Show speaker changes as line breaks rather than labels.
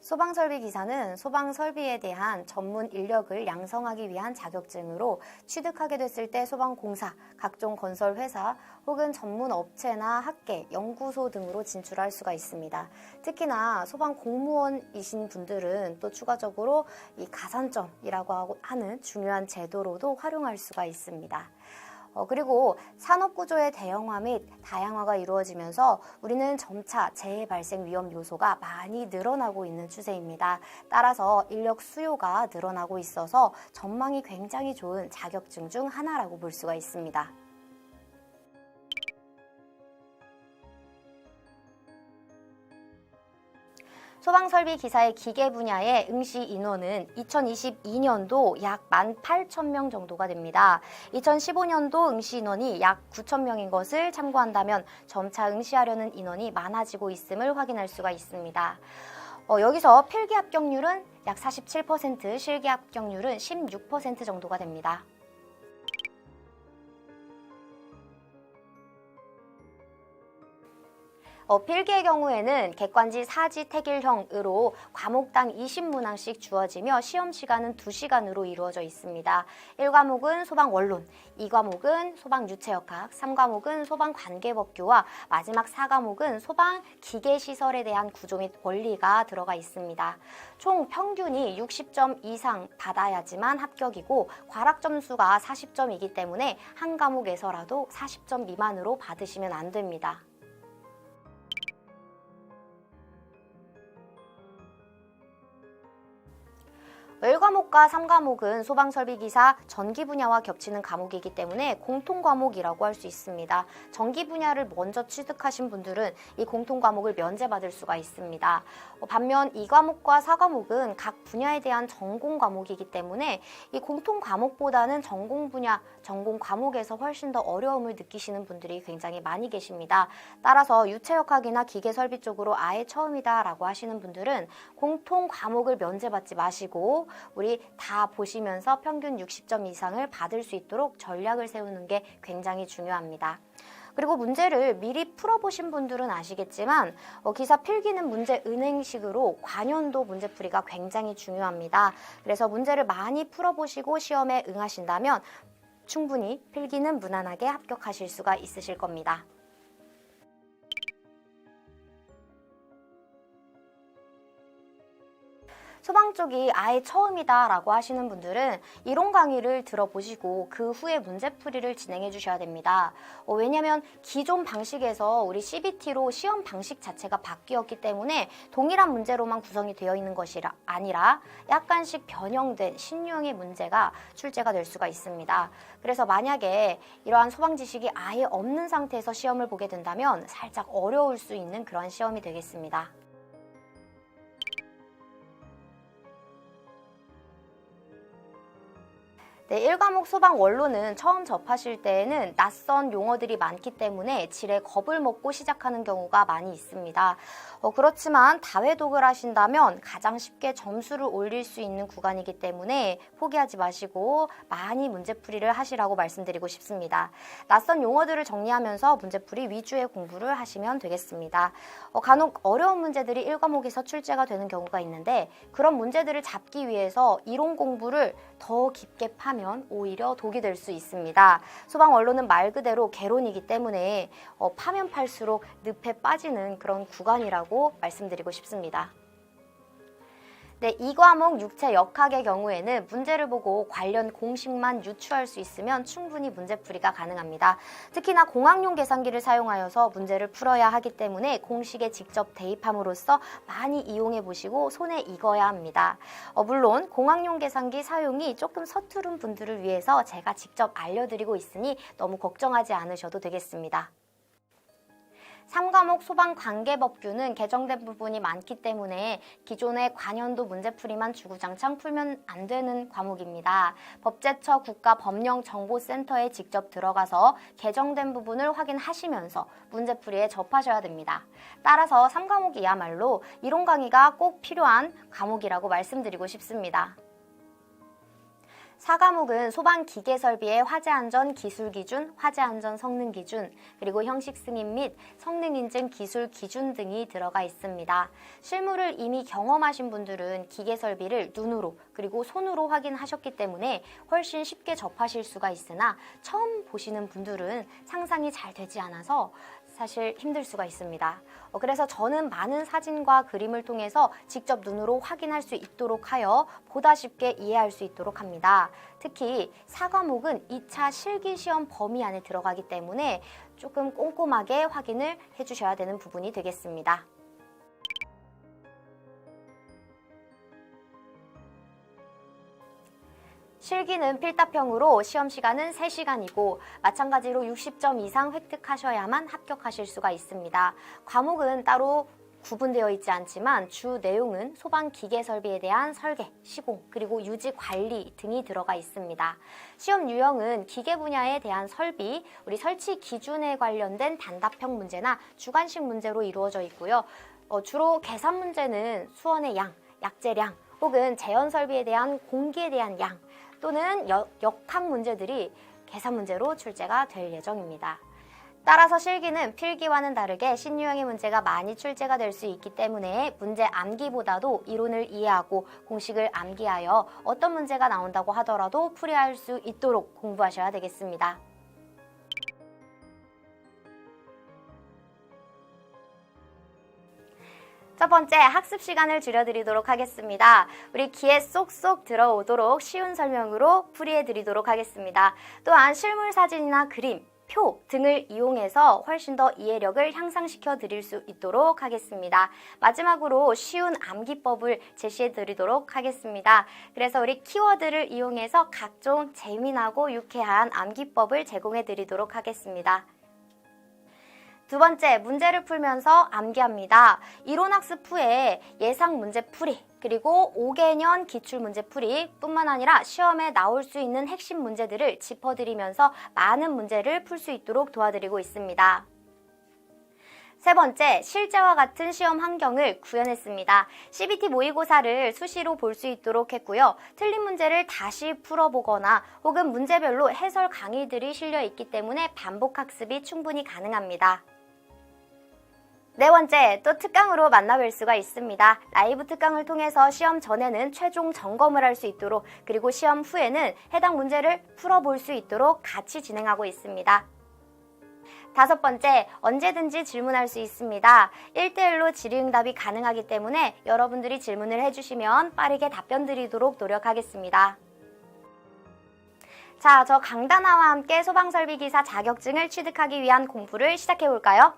소방설비기사는 소방설비에 대한 전문 인력을 양성하기 위한 자격증으로 취득하게 됐을 때 소방공사, 각종 건설회사 혹은 전문 업체나 학계, 연구소 등으로 진출할 수가 있습니다. 특히나 소방공무원이신 분들은 또 추가적으로 이 가산점이라고 하는 중요한 제도로도 활용할 수가 있습니다. 그리고 산업구조의 대형화 및 다양화가 이루어지면서 우리는 점차 재해 발생 위험 요소가 많이 늘어나고 있는 추세입니다. 따라서 인력 수요가 늘어나고 있어서 전망이 굉장히 좋은 자격증 중 하나라고 볼 수가 있습니다. 소방설비 기사의 기계 분야의 응시 인원은 2022년도 약 18,000명 정도가 됩니다. 2015년도 응시 인원이 약 9,000명인 것을 참고한다면 점차 응시하려는 인원이 많아지고 있음을 확인할 수가 있습니다. 여기서 필기 합격률은 약 47%, 실기 합격률은 16% 정도가 됩니다. 필기의 경우에는 객관지 4지 태길형으로 과목당 20문항씩 주어지며 시험 시간은 2시간으로 이루어져 있습니다. 1과목은 소방원론, 2과목은 소방유체역학, 3과목은 소방관계법규와 마지막 4과목은 소방기계시설에 대한 구조 및 원리가 들어가 있습니다. 총 평균이 60점 이상 받아야지만 합격이고 과락 점수가 40점이기 때문에 한 과목에서라도 40점 미만으로 받으시면 안 됩니다. 1과목과 3과목은 소방설비기사 전기 분야와 겹치는 과목이기 때문에 공통과목이라고 할 수 있습니다. 전기 분야를 먼저 취득하신 분들은 이 공통과목을 면제받을 수가 있습니다. 반면 2과목과 4과목은 각 분야에 대한 전공 과목이기 때문에 이 공통과목보다는 전공 분야, 전공 과목에서 훨씬 더 어려움을 느끼시는 분들이 굉장히 많이 계십니다. 따라서 유체역학이나 기계설비 쪽으로 아예 처음이다라고 하시는 분들은 공통과목을 면제받지 마시고 우리 다 보시면서 평균 60점 이상을 받을 수 있도록 전략을 세우는 게 굉장히 중요합니다. 그리고 문제를 미리 풀어보신 분들은 아시겠지만 기사 필기는 문제 은행식으로 관연도 문제풀이가 굉장히 중요합니다. 그래서 문제를 많이 풀어보시고 시험에 응하신다면 충분히 필기는 무난하게 합격하실 수가 있으실 겁니다. 소방 쪽이 아예 처음이다라고 하시는 분들은 이론 강의를 들어보시고 그 후에 문제풀이를 진행해 주셔야 됩니다. 왜냐하면 기존 방식에서 우리 CBT로 시험 방식 자체가 바뀌었기 때문에 동일한 문제로만 구성이 되어 있는 것이 아니라 약간씩 변형된 신유형의 문제가 출제가 될 수가 있습니다. 그래서 만약에 이러한 소방 지식이 아예 없는 상태에서 시험을 보게 된다면 살짝 어려울 수 있는 그런 시험이 되겠습니다. 네, 1과목 소방 원로는 처음 접하실 때에는 낯선 용어들이 많기 때문에 지레 겁을 먹고 시작하는 경우가 많이 있습니다. 그렇지만 다회독을 하신다면 가장 쉽게 점수를 올릴 수 있는 구간이기 때문에 포기하지 마시고 많이 문제풀이를 하시라고 말씀드리고 싶습니다. 낯선 용어들을 정리하면서 문제풀이 위주의 공부를 하시면 되겠습니다. 간혹 어려운 문제들이 1과목에서 출제가 되는 경우가 있는데 그런 문제들을 잡기 위해서 이론 공부를 더 깊게 파면 오히려 독이 될 수 있습니다. 소방 원로는 말 그대로 개론이기 때문에 파면 팔수록 늪에 빠지는 그런 구간이라고 말씀드리고 싶습니다. 네, 2과목 유체역학의 경우에는 문제를 보고 관련 공식만 유추할 수 있으면 충분히 문제풀이가 가능합니다. 특히나 공학용 계산기를 사용하여서 문제를 풀어야 하기 때문에 공식에 직접 대입함으로써 많이 이용해 보시고 손에 익어야 합니다. 물론 공학용 계산기 사용이 조금 서투른 분들을 위해서 제가 직접 알려드리고 있으니 너무 걱정하지 않으셔도 되겠습니다. 3과목 소방관계법규는 개정된 부분이 많기 때문에 기존의 관연도 문제풀이만 주구장창 풀면 안 되는 과목입니다. 법제처 국가법령정보센터에 직접 들어가서 개정된 부분을 확인하시면서 문제풀이에 접하셔야 됩니다. 따라서 3과목이야말로 이론 강의가 꼭 필요한 과목이라고 말씀드리고 싶습니다. 4과목은 소방기계설비의 화재안전 기술기준, 화재안전 성능기준, 그리고 형식승인 및 성능인증 기술기준 등이 들어가 있습니다. 실무를 이미 경험하신 분들은 기계설비를 눈으로 그리고 손으로 확인하셨기 때문에 훨씬 쉽게 접하실 수가 있으나 처음 보시는 분들은 상상이 잘 되지 않아서 사실 힘들 수가 있습니다. 그래서 저는 많은 사진과 그림을 통해서 직접 눈으로 확인할 수 있도록 하여 보다 쉽게 이해할 수 있도록 합니다. 특히 4과목은 2차 실기시험 범위 안에 들어가기 때문에 조금 꼼꼼하게 확인을 해주셔야 되는 부분이 되겠습니다. 실기는 필답형으로 시험 시간은 3시간이고 마찬가지로 60점 이상 획득하셔야만 합격하실 수가 있습니다. 과목은 따로 구분되어 있지 않지만 주 내용은 소방기계 설비에 대한 설계, 시공, 그리고 유지 관리 등이 들어가 있습니다. 시험 유형은 기계 분야에 대한 설비, 우리 설치 기준에 관련된 단답형 문제나 주관식 문제로 이루어져 있고요. 주로 계산 문제는 수원의 양, 약재량, 혹은 재현 설비에 대한 공기에 대한 양, 또는 역학 문제들이 계산 문제로 출제가 될 예정입니다. 따라서 실기는 필기와는 다르게 신유형의 문제가 많이 출제가 될 수 있기 때문에 문제 암기보다도 이론을 이해하고 공식을 암기하여 어떤 문제가 나온다고 하더라도 풀이할 수 있도록 공부하셔야 되겠습니다. 첫 번째, 학습 시간을 줄여드리도록 하겠습니다. 우리 귀에 쏙쏙 들어오도록 쉬운 설명으로 풀이해드리도록 하겠습니다. 또한 실물 사진이나 그림, 표 등을 이용해서 훨씬 더 이해력을 향상시켜 드릴 수 있도록 하겠습니다. 마지막으로 쉬운 암기법을 제시해 드리도록 하겠습니다. 그래서 우리 키워드를 이용해서 각종 재미나고 유쾌한 암기법을 제공해 드리도록 하겠습니다. 두 번째, 문제를 풀면서 암기합니다. 이론학습 후에 예상 문제 풀이, 그리고 5개년 기출문제 풀이 뿐만 아니라 시험에 나올 수 있는 핵심 문제들을 짚어드리면서 많은 문제를 풀 수 있도록 도와드리고 있습니다. 세 번째, 실제와 같은 시험 환경을 구현했습니다. CBT 모의고사를 수시로 볼 수 있도록 했고요. 틀린 문제를 다시 풀어보거나 혹은 문제별로 해설 강의들이 실려 있기 때문에 반복 학습이 충분히 가능합니다. 네 번째, 또 특강으로 만나뵐 수가 있습니다. 라이브 특강을 통해서 시험 전에는 최종 점검을 할 수 있도록, 그리고 시험 후에는 해당 문제를 풀어볼 수 있도록 같이 진행하고 있습니다. 다섯 번째, 언제든지 질문할 수 있습니다. 1대1로 질의응답이 가능하기 때문에 여러분들이 질문을 해주시면 빠르게 답변 드리도록 노력하겠습니다. 자, 저 강다나와 함께 소방설비기사 자격증을 취득하기 위한 공부를 시작해볼까요?